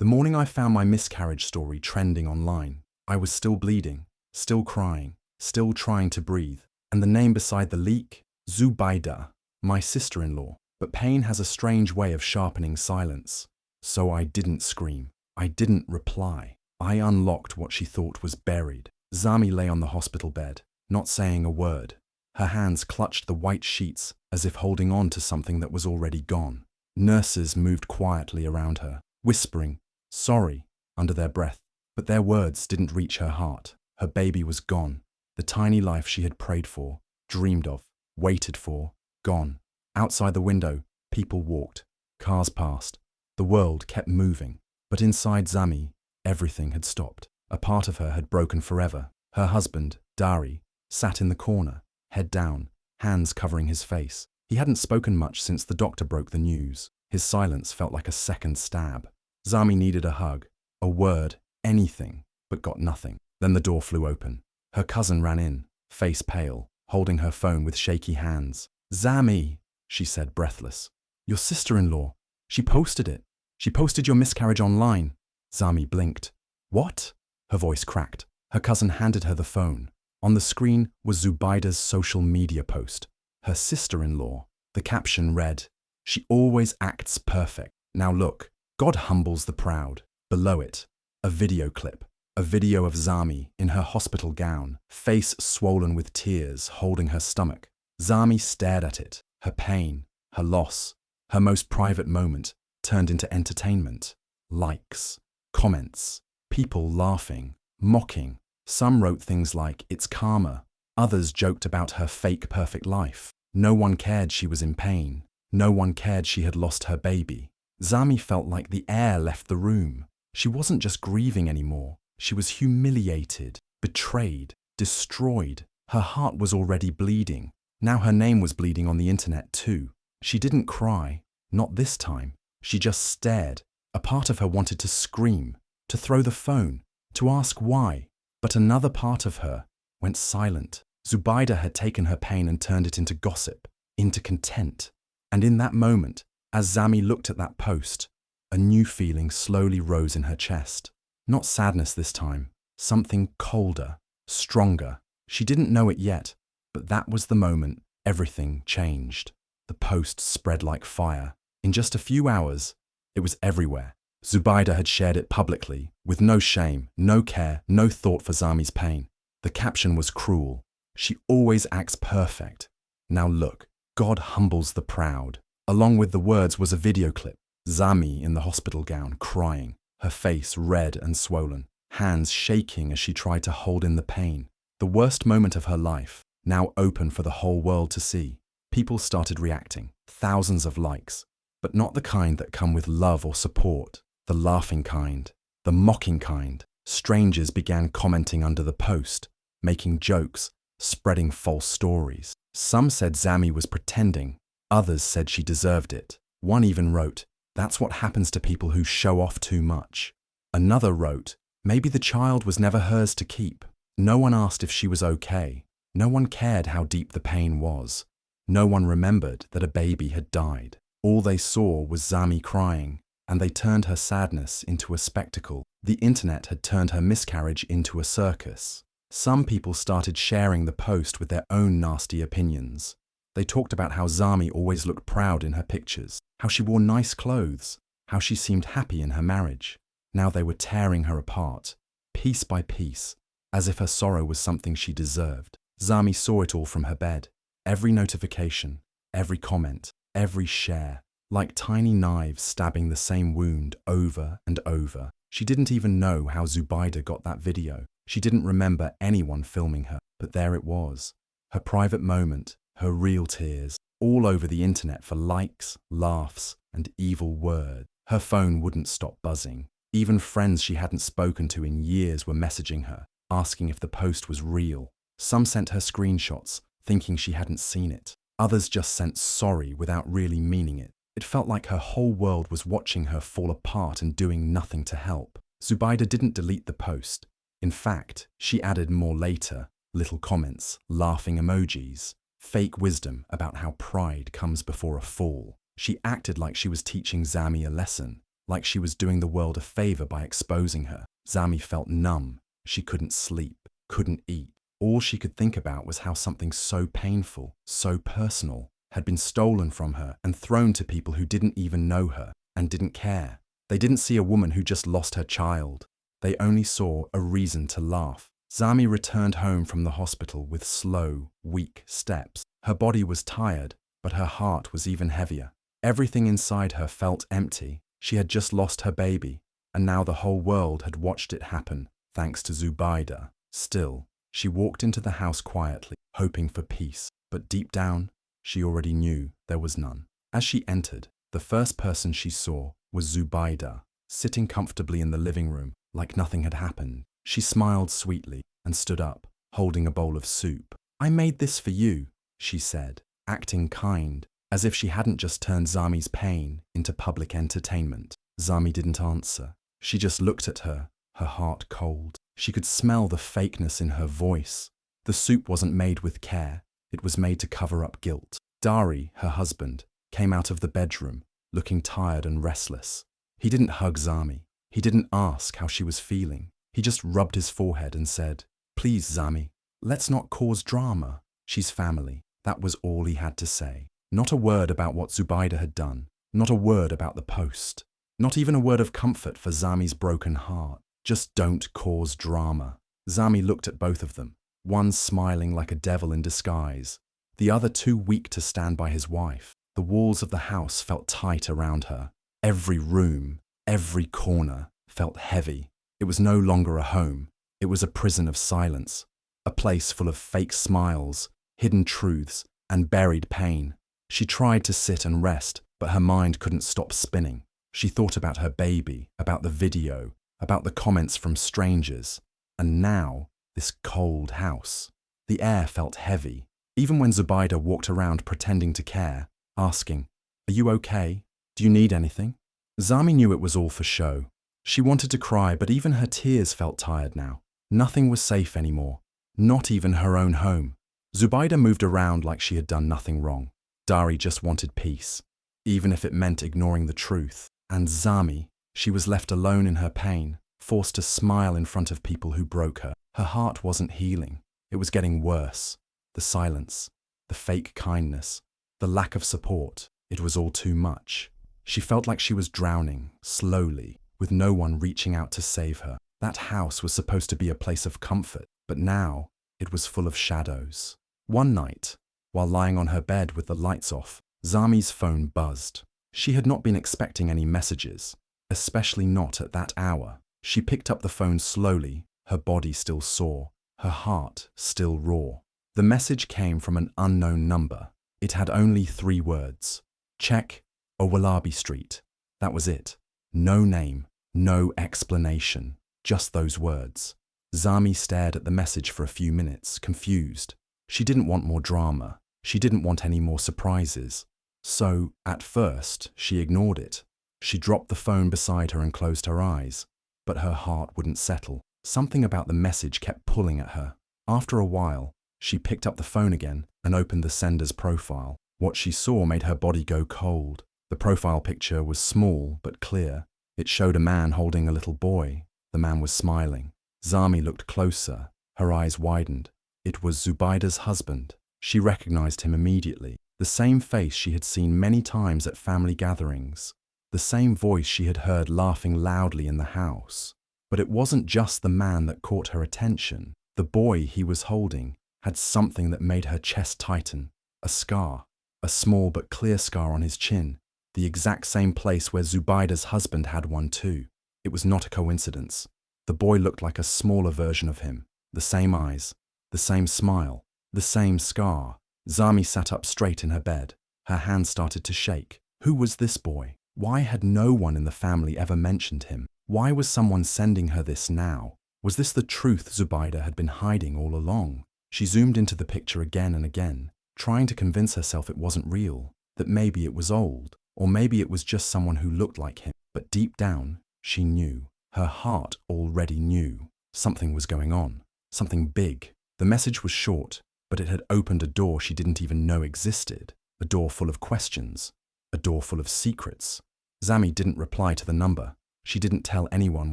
The morning I found my miscarriage story trending online, I was still bleeding, still crying, still trying to breathe, and the name beside the leak, Zubaida, my sister-in-law. But pain has a strange way of sharpening silence. So I didn't scream. I didn't reply. I unlocked what she thought was buried. Zami lay on the hospital bed, not saying a word. Her hands clutched the white sheets as if holding on to something that was already gone. Nurses moved quietly around her, whispering, "Sorry," under their breath. But their words didn't reach her heart. Her baby was gone. The tiny life she had prayed for, dreamed of, waited for, gone. Outside the window, people walked. Cars passed. The world kept moving. But inside Zami, everything had stopped. A part of her had broken forever. Her husband, Dari, sat in the corner, head down, hands covering his face. He hadn't spoken much since the doctor broke the news. His silence felt like a second stab. Zami needed a hug, a word, anything, but got nothing. Then the door flew open. Her cousin ran in, face pale, holding her phone with shaky hands. "Zami," she said, breathless. "Your sister-in-law. She posted it. She posted your miscarriage online." Zami blinked. "What?" Her voice cracked. Her cousin handed her the phone. On the screen was Zubaida's social media post. Her sister-in-law. The caption read, "She always acts perfect. Now look, God humbles the proud." Below it, a video clip. A video of Zami in her hospital gown, face swollen with tears, holding her stomach. Zami stared at it. Her pain, her loss, her most private moment turned into entertainment. Likes, comments, people laughing, mocking. Some wrote things like, "It's karma." Others joked about her fake perfect life. No one cared she was in pain. No one cared she had lost her baby. Zami felt like the air left the room. She wasn't just grieving anymore. She was humiliated, betrayed, destroyed. Her heart was already bleeding. Now her name was bleeding on the internet too. She didn't cry, not this time. She just stared. A part of her wanted to scream, to throw the phone, to ask why. But another part of her went silent. Zubaida had taken her pain and turned it into gossip, into content. And in that moment, as Zami looked at that post, a new feeling slowly rose in her chest. Not sadness this time, something colder, stronger. She didn't know it yet, but that was the moment everything changed. The post spread like fire. In just a few hours, it was everywhere. Zubaida had shared it publicly, with no shame, no care, no thought for Zami's pain. The caption was cruel. "She always acts perfect. Now look, God humbles the proud." Along with the words was a video clip. Zami in the hospital gown, crying, her face red and swollen, hands shaking as she tried to hold in the pain. The worst moment of her life, now open for the whole world to see. People started reacting, thousands of likes, but not the kind that come with love or support, the laughing kind, the mocking kind. Strangers began commenting under the post, making jokes, spreading false stories. Some said Zami was pretending, others said she deserved it. One even wrote, "That's what happens to people who show off too much." Another wrote, "Maybe the child was never hers to keep." No one asked if she was okay. No one cared how deep the pain was. No one remembered that a baby had died. All they saw was Zami crying, and they turned her sadness into a spectacle. The internet had turned her miscarriage into a circus. Some people started sharing the post with their own nasty opinions. They talked about how Zami always looked proud in her pictures, how she wore nice clothes, how she seemed happy in her marriage. Now they were tearing her apart, piece by piece, as if her sorrow was something she deserved. Zami saw it all from her bed. Every notification, every comment, every share, like tiny knives stabbing the same wound over and over. She didn't even know how Zubaida got that video. She didn't remember anyone filming her, but there it was. Her private moment, her real tears, all over the internet for likes, laughs, and evil words. Her phone wouldn't stop buzzing. Even friends she hadn't spoken to in years were messaging her, asking if the post was real. Some sent her screenshots, thinking she hadn't seen it. Others just sent sorry without really meaning it. It felt like her whole world was watching her fall apart and doing nothing to help. Zubaida didn't delete the post. In fact, she added more later, little comments, laughing emojis, fake wisdom about how pride comes before a fall. She acted like she was teaching Zami a lesson, like she was doing the world a favor by exposing her. Zami felt numb. She couldn't sleep, couldn't eat. All she could think about was how something so painful, so personal, had been stolen from her and thrown to people who didn't even know her and didn't care. They didn't see a woman who just lost her child. They only saw a reason to laugh. Zami returned home from the hospital with slow, weak steps. Her body was tired, but her heart was even heavier. Everything inside her felt empty. She had just lost her baby, and now the whole world had watched it happen, thanks to Zubaida. Still, she walked into the house quietly, hoping for peace, but deep down, she already knew there was none. As she entered, the first person she saw was Zubaida, sitting comfortably in the living room, like nothing had happened. She smiled sweetly and stood up, holding a bowl of soup. "I made this for you," she said, acting kind, as if she hadn't just turned Zami's pain into public entertainment. Zami didn't answer. She just looked at her, her heart cold. She could smell the fakeness in her voice. The soup wasn't made with care. It was made to cover up guilt. Dari, her husband, came out of the bedroom, looking tired and restless. He didn't hug Zami. He didn't ask how she was feeling. He just rubbed his forehead and said, "Please, Zami, let's not cause drama. She's family." That was all he had to say. Not a word about what Zubaida had done. Not a word about the post. Not even a word of comfort for Zami's broken heart. Just don't cause drama. Zami looked at both of them, one smiling like a devil in disguise, the other too weak to stand by his wife. The walls of the house felt tight around her. Every room, every corner felt heavy. It was no longer a home. It was a prison of silence, a place full of fake smiles, hidden truths, and buried pain. She tried to sit and rest, but her mind couldn't stop spinning. She thought about her baby, about the video, about the comments from strangers, and now, this cold house. The air felt heavy, even when Zubaida walked around pretending to care, asking, "Are you okay? Do you need anything?" Zami knew it was all for show. She wanted to cry, but even her tears felt tired now. Nothing was safe anymore, not even her own home. Zubaida moved around like she had done nothing wrong. Dari just wanted peace, even if it meant ignoring the truth. And Zami, she was left alone in her pain, forced to smile in front of people who broke her. Her heart wasn't healing. It was getting worse. The silence, the fake kindness, the lack of support, it was all too much. She felt like she was drowning, slowly, with no one reaching out to save her. That house was supposed to be a place of comfort, but now it was full of shadows. One night, while lying on her bed with the lights off, Zami's phone buzzed. She had not been expecting any messages, especially not at that hour. She picked up the phone slowly, her body still sore, her heart still raw. The message came from an unknown number. It had only 3 words: "Check Owalabi Street." That was it. No name, no explanation, just those words. Zami stared at the message for a few minutes, confused. She didn't want more drama. She didn't want any more surprises. So, at first, she ignored it. She dropped the phone beside her and closed her eyes. But her heart wouldn't settle. Something about the message kept pulling at her. After a while, she picked up the phone again and opened the sender's profile. What she saw made her body go cold. The profile picture was small but clear. It showed a man holding a little boy. The man was smiling. Zami looked closer. Her eyes widened. It was Zubaida's husband. She recognized him immediately. The same face she had seen many times at family gatherings. The same voice she had heard laughing loudly in the house. But it wasn't just the man that caught her attention. The boy he was holding had something that made her chest tighten. A scar. A small but clear scar on his chin. The exact same place where Zubaida's husband had one too. It was not a coincidence. The boy looked like a smaller version of him. The same eyes. The same smile. The same scar. Zami sat up straight in her bed. Her hands started to shake. Who was this boy? Why had no one in the family ever mentioned him? Why was someone sending her this now? Was this the truth Zubaida had been hiding all along? She zoomed into the picture again and again, trying to convince herself it wasn't real, that maybe it was old, or maybe it was just someone who looked like him. But deep down, she knew. Her heart already knew. Something was going on. Something big. The message was short, but it had opened a door she didn't even know existed. A door full of questions. A door full of secrets. Zami didn't reply to the number. She didn't tell anyone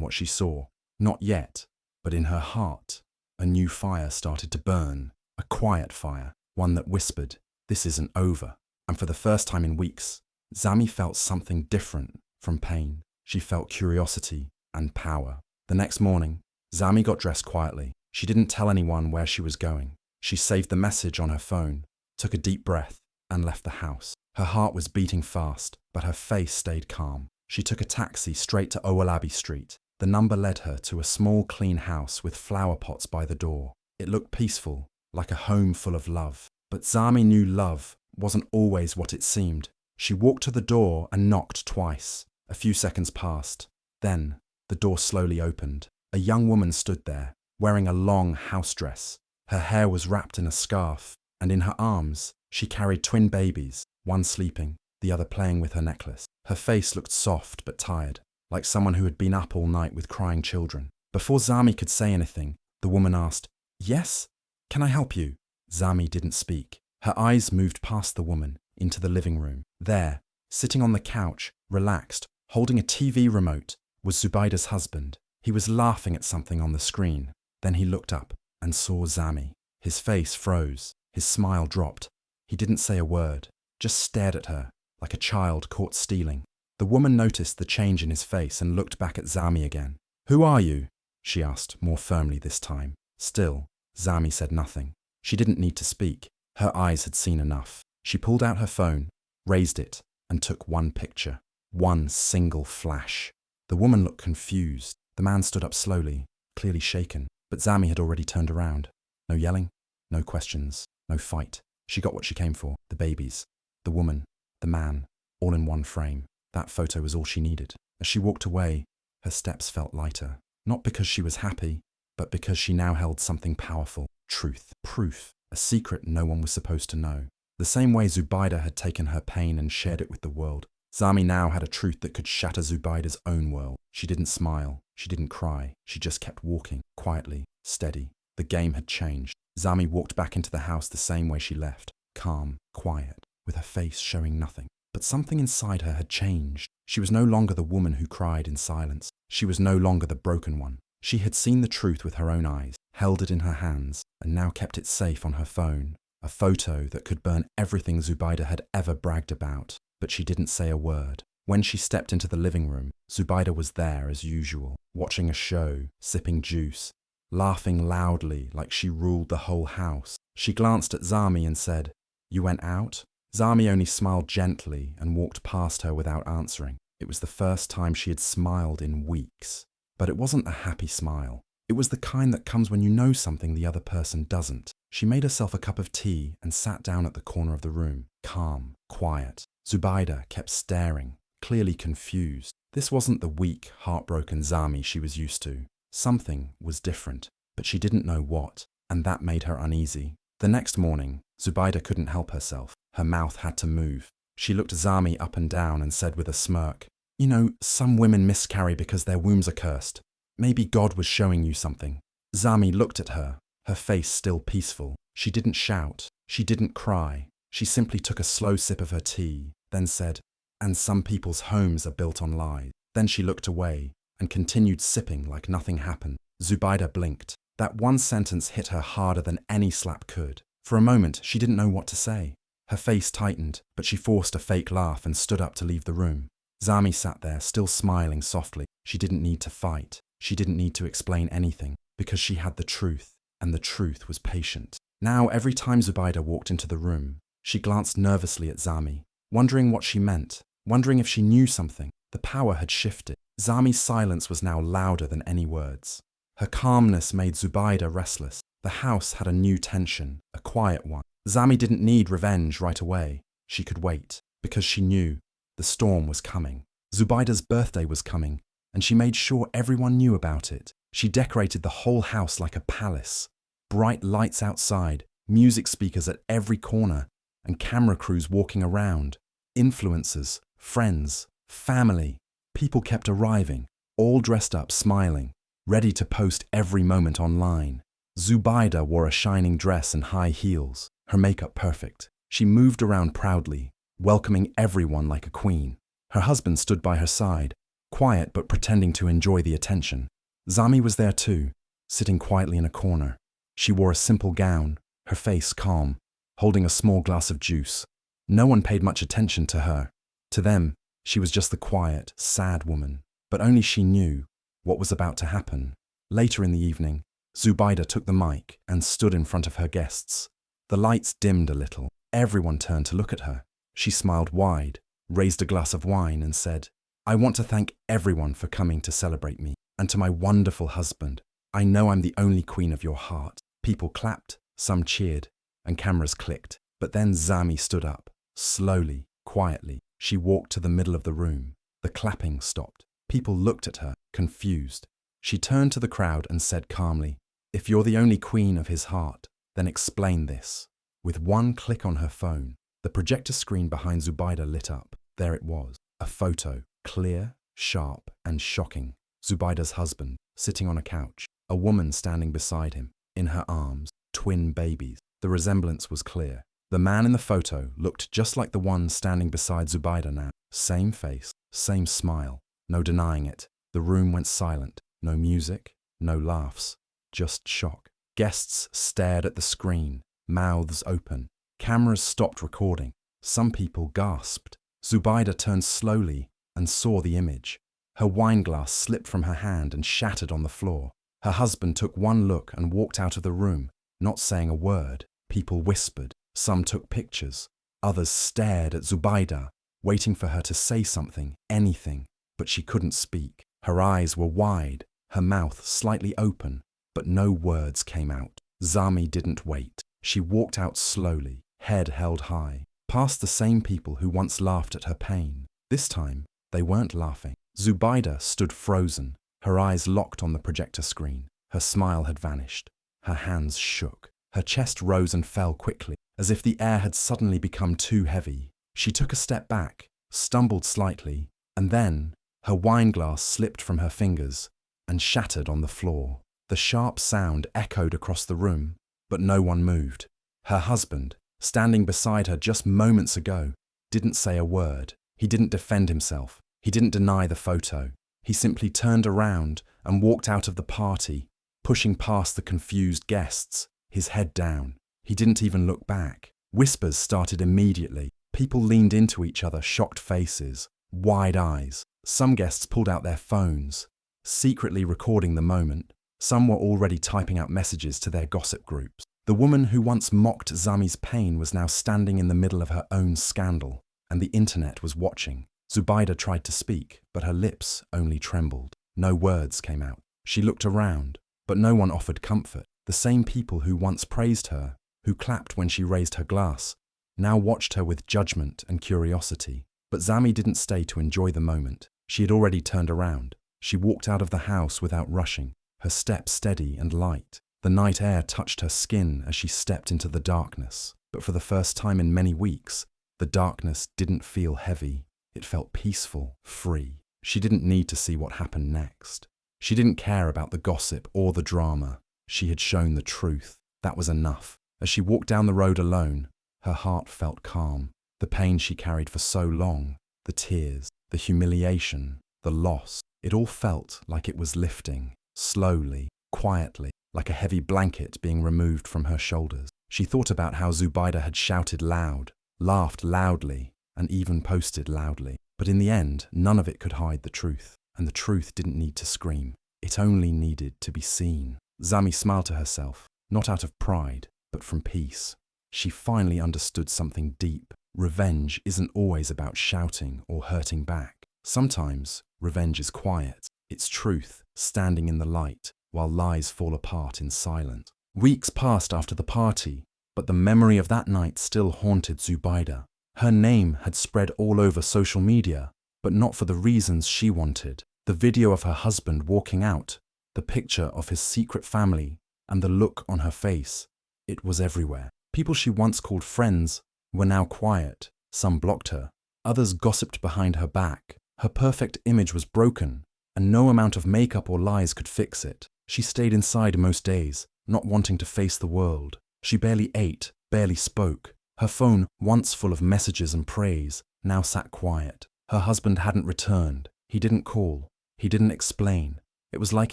what she saw. Not yet. But in her heart, a new fire started to burn. A quiet fire, one that whispered, "This isn't over." And for the first time in weeks, Zami felt something different from pain. She felt curiosity and power. The next morning, Zami got dressed quietly. She didn't tell anyone where she was going. She saved the message on her phone, took a deep breath, and left the house. Her heart was beating fast, but her face stayed calm. She took a taxi straight to Owolabi Street. The number led her to a small, clean house with flower pots by the door. It looked peaceful, like a home full of love. But Zami knew love wasn't always what it seemed. She walked to the door and knocked twice. A few seconds passed. Then, the door slowly opened. A young woman stood there, wearing a long house dress. Her hair was wrapped in a scarf, and in her arms, she carried twin babies, one sleeping, the other playing with her necklace. Her face looked soft but tired, like someone who had been up all night with crying children. Before Zami could say anything, the woman asked, "Yes? Can I help you?" Zami didn't speak. Her eyes moved past the woman, into the living room. There, sitting on the couch, relaxed, holding a TV remote, was Zubaida's husband. He was laughing at something on the screen. Then he looked up and saw Zami. His face froze. His smile dropped. He didn't say a word, just stared at her, like a child caught stealing. The woman noticed the change in his face and looked back at Zami again. "Who are you?" she asked, more firmly this time. Still, Zami said nothing. She didn't need to speak. Her eyes had seen enough. She pulled out her phone, raised it, and took one picture. One single flash. The woman looked confused. The man stood up slowly, clearly shaken. But Zami had already turned around. No yelling, no questions, no fight. She got what she came for. The babies, the woman, the man, all in one frame. That photo was all she needed. As she walked away, her steps felt lighter. Not because she was happy, but because she now held something powerful. Truth, proof, a secret no one was supposed to know. The same way Zubaida had taken her pain and shared it with the world, Zami now had a truth that could shatter Zubaida's own world. She didn't smile. She didn't cry. She just kept walking, quietly, steady. The game had changed. Zami walked back into the house the same way she left, calm, quiet, with her face showing nothing. But something inside her had changed. She was no longer the woman who cried in silence. She was no longer the broken one. She had seen the truth with her own eyes, held it in her hands, and now kept it safe on her phone. A photo that could burn everything Zubaida had ever bragged about. But she didn't say a word. When she stepped into the living room, Zubaida was there as usual, watching a show, sipping juice, laughing loudly like she ruled the whole house. She glanced at Zami and said, "You went out?" Zami only smiled gently and walked past her without answering. It was the first time she had smiled in weeks. But it wasn't a happy smile. It was the kind that comes when you know something the other person doesn't. She made herself a cup of tea and sat down at the corner of the room, calm, quiet. Zubaida kept staring, clearly confused. This wasn't the weak, heartbroken Zami she was used to. Something was different, but she didn't know what, and that made her uneasy. The next morning, Zubaida couldn't help herself. Her mouth had to move. She looked Zami up and down and said with a smirk, "You know, some women miscarry because their wombs are cursed. Maybe God was showing you something." Zami looked at her, her face still peaceful. She didn't shout. She didn't cry. She simply took a slow sip of her tea, then said, "And some people's homes are built on lies." Then she looked away and continued sipping like nothing happened. Zubaida blinked. That one sentence hit her harder than any slap could. For a moment, she didn't know what to say. Her face tightened, but she forced a fake laugh and stood up to leave the room. Zami sat there, still smiling softly. She didn't need to fight. She didn't need to explain anything, because she had the truth, and the truth was patient. Now, every time Zubaida walked into the room, she glanced nervously at Zami, wondering what she meant, wondering if she knew something. The power had shifted. Zami's silence was now louder than any words. Her calmness made Zubaida restless. The house had a new tension, a quiet one. Zami didn't need revenge right away. She could wait, because she knew the storm was coming. Zubaida's birthday was coming, and she made sure everyone knew about it. She decorated the whole house like a palace. Bright lights outside, music speakers at every corner, and camera crews walking around. Influencers, friends, family. People kept arriving, all dressed up, smiling, ready to post every moment online. Zubaida wore a shining dress and high heels, her makeup perfect. She moved around proudly, welcoming everyone like a queen. Her husband stood by her side, quiet but pretending to enjoy the attention. Zami was there too, sitting quietly in a corner. She wore a simple gown, her face calm, holding a small glass of juice. No one paid much attention to her. To them, she was just the quiet, sad woman. But only she knew what was about to happen. Later in the evening, Zubaida took the mic and stood in front of her guests. The lights dimmed a little. Everyone turned to look at her. She smiled wide, raised a glass of wine and said, "I want to thank everyone for coming to celebrate me, and to my wonderful husband. I know I'm the only queen of your heart." People clapped, some cheered, and cameras clicked. But then Zami stood up. Slowly, quietly, she walked to the middle of the room. The clapping stopped. People looked at her, confused. She turned to the crowd and said calmly, "If you're the only queen of his heart, then explain this." With one click on her phone, the projector screen behind Zubaida lit up. There it was, a photo, clear, sharp, and shocking. Zubaida's husband, sitting on a couch, a woman standing beside him, in her arms, twin babies. The resemblance was clear. The man in the photo looked just like the one standing beside Zubaida now. Same face, same smile, no denying it. The room went silent. No music, no laughs, just shock. Guests stared at the screen, mouths open. Cameras stopped recording. Some people gasped. Zubaida turned slowly and saw the image. Her wine glass slipped from her hand and shattered on the floor. Her husband took one look and walked out of the room, not saying a word. People whispered. Some took pictures. Others stared at Zubaida, waiting for her to say something, anything. But she couldn't speak. Her eyes were wide, her mouth slightly open, but no words came out. Zami didn't wait. She walked out slowly, head held high, past the same people who once laughed at her pain. This time, they weren't laughing. Zubaida stood frozen, her eyes locked on the projector screen. Her smile had vanished. Her hands shook. Her chest rose and fell quickly, as if the air had suddenly become too heavy. She took a step back, stumbled slightly, and then her wine glass slipped from her fingers and shattered on the floor. The sharp sound echoed across the room, but no one moved. Her husband, standing beside her just moments ago, didn't say a word. He didn't defend himself. He didn't deny the photo. He simply turned around and walked out of the party, pushing past the confused guests, his head down. He didn't even look back. Whispers started immediately. People leaned into each other, shocked faces, wide eyes. Some guests pulled out their phones, secretly recording the moment. Some were already typing out messages to their gossip groups. The woman who once mocked Zami's pain was now standing in the middle of her own scandal, and the internet was watching. Zubaida tried to speak, but her lips only trembled. No words came out. She looked around, but no one offered comfort. The same people who once praised her, who clapped when she raised her glass, now watched her with judgment and curiosity. But Zami didn't stay to enjoy the moment. She had already turned around. She walked out of the house without rushing, her step steady and light. The night air touched her skin as she stepped into the darkness. But for the first time in many weeks, the darkness didn't feel heavy. It felt peaceful, free. She didn't need to see what happened next. She didn't care about the gossip or the drama. She had shown the truth. That was enough. As she walked down the road alone, her heart felt calm. The pain she carried for so long, the tears, the humiliation, the loss, it all felt like it was lifting, slowly, quietly, like a heavy blanket being removed from her shoulders. She thought about how Zubaida had shouted loud, laughed loudly, and even posted loudly. But in the end, none of it could hide the truth. And the truth didn't need to scream. It only needed to be seen. Zami smiled to herself, not out of pride, but from peace. She finally understood something deep. Revenge isn't always about shouting or hurting back. Sometimes, revenge is quiet. It's truth, standing in the light, while lies fall apart in silence. Weeks passed after the party, but the memory of that night still haunted Zubaida. Her name had spread all over social media, but not for the reasons she wanted. The video of her husband walking out, the picture of his secret family, and the look on her face, it was everywhere. People she once called friends were now quiet. Some blocked her. Others gossiped behind her back. Her perfect image was broken, and no amount of makeup or lies could fix it. She stayed inside most days, not wanting to face the world. She barely ate, barely spoke. Her phone, once full of messages and praise, now sat quiet. Her husband hadn't returned. He didn't call. He didn't explain. It was like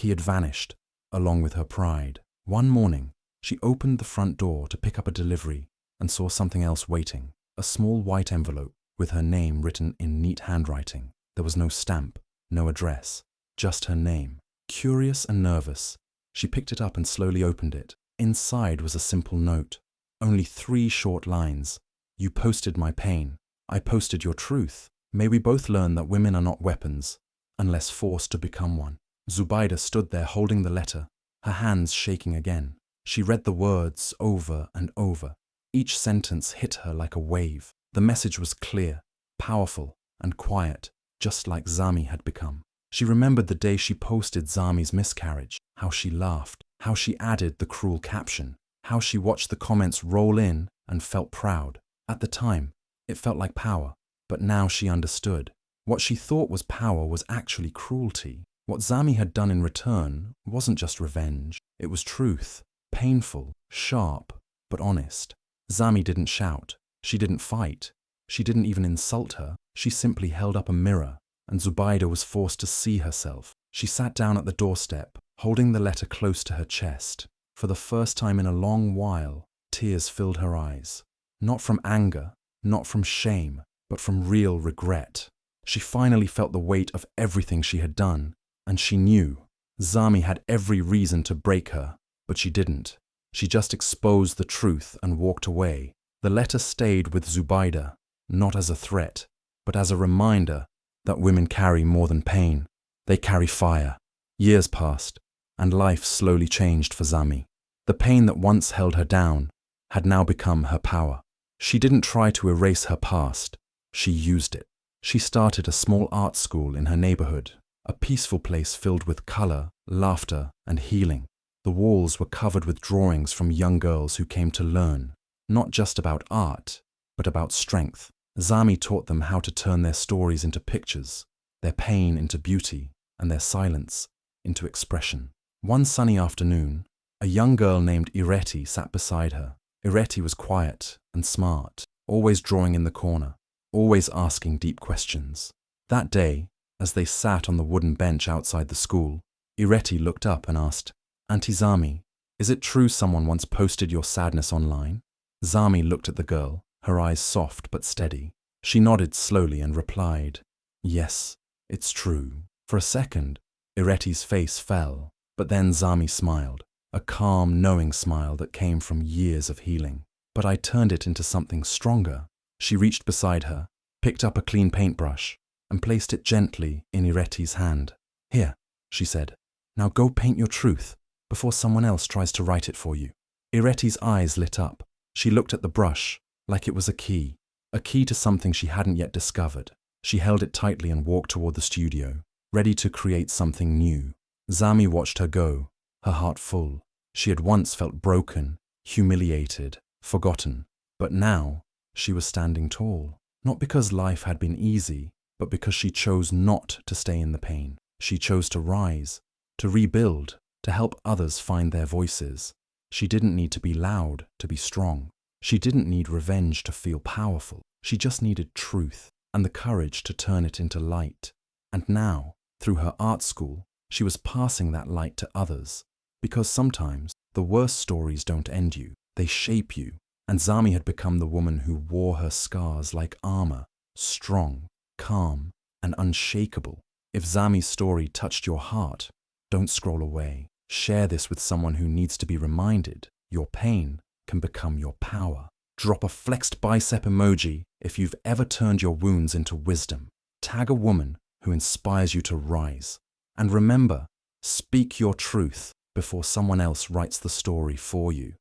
he had vanished, along with her pride. One morning, she opened the front door to pick up a delivery and saw something else waiting. A small white envelope with her name written in neat handwriting. There was no stamp, no address, just her name. Curious and nervous, she picked it up and slowly opened it. Inside was a simple note. Only 3 short lines. You posted my pain. I posted your truth. May we both learn that women are not weapons, unless forced to become one. Zubaida stood there holding the letter, her hands shaking again. She read the words over and over. Each sentence hit her like a wave. The message was clear, powerful, and quiet, just like Zami had become. She remembered the day she posted Zami's miscarriage, how she laughed, how she added the cruel caption, how she watched the comments roll in and felt proud. At the time, it felt like power, but now she understood. What she thought was power was actually cruelty. What Zami had done in return wasn't just revenge, it was truth, painful, sharp, but honest. Zami didn't shout, she didn't fight, she didn't even insult her, she simply held up a mirror, and Zubaida was forced to see herself. She sat down at the doorstep, holding the letter close to her chest. For the first time in a long while, tears filled her eyes. Not from anger, not from shame, but from real regret. She finally felt the weight of everything she had done, and she knew Zami had every reason to break her, but she didn't. She just exposed the truth and walked away. The letter stayed with Zubaida, not as a threat, but as a reminder that women carry more than pain. They carry fire. Years passed, and life slowly changed for Zami. The pain that once held her down had now become her power. She didn't try to erase her past, she used it. She started a small art school in her neighborhood, a peaceful place filled with color, laughter, and healing. The walls were covered with drawings from young girls who came to learn, not just about art, but about strength. Zami taught them how to turn their stories into pictures, their pain into beauty, and their silence into expression. One sunny afternoon, a young girl named Ireti sat beside her. Ireti was quiet and smart, always drawing in the corner, always asking deep questions. That day, as they sat on the wooden bench outside the school, Ireti looked up and asked, "Auntie Zami, is it true someone once posted your sadness online?" Zami looked at the girl, her eyes soft but steady. She nodded slowly and replied, "Yes, it's true." For a second, Ireti's face fell, but then Zami smiled, a calm, knowing smile that came from years of healing. But I turned it into something stronger. She reached beside her, picked up a clean paintbrush, and placed it gently in Ireti's hand. "Here," she said, "now go paint your truth before someone else tries to write it for you." Ireti's eyes lit up. She looked at the brush like it was a key to something she hadn't yet discovered. She held it tightly and walked toward the studio, ready to create something new. Zami watched her go, her heart full. She had once felt broken, humiliated, forgotten, but now she was standing tall, not because life had been easy, but because she chose not to stay in the pain. She chose to rise, to rebuild, to help others find their voices. She didn't need to be loud to be strong. She didn't need revenge to feel powerful. She just needed truth and the courage to turn it into light. And now, through her art school, she was passing that light to others. Because sometimes the worst stories don't end you, they shape you. And Zami had become the woman who wore her scars like armor, strong, calm, and unshakable. If Zami's story touched your heart, don't scroll away. Share this with someone who needs to be reminded your pain can become your power. Drop a flexed bicep emoji if you've ever turned your wounds into wisdom. Tag a woman who inspires you to rise. And remember, speak your truth before someone else writes the story for you.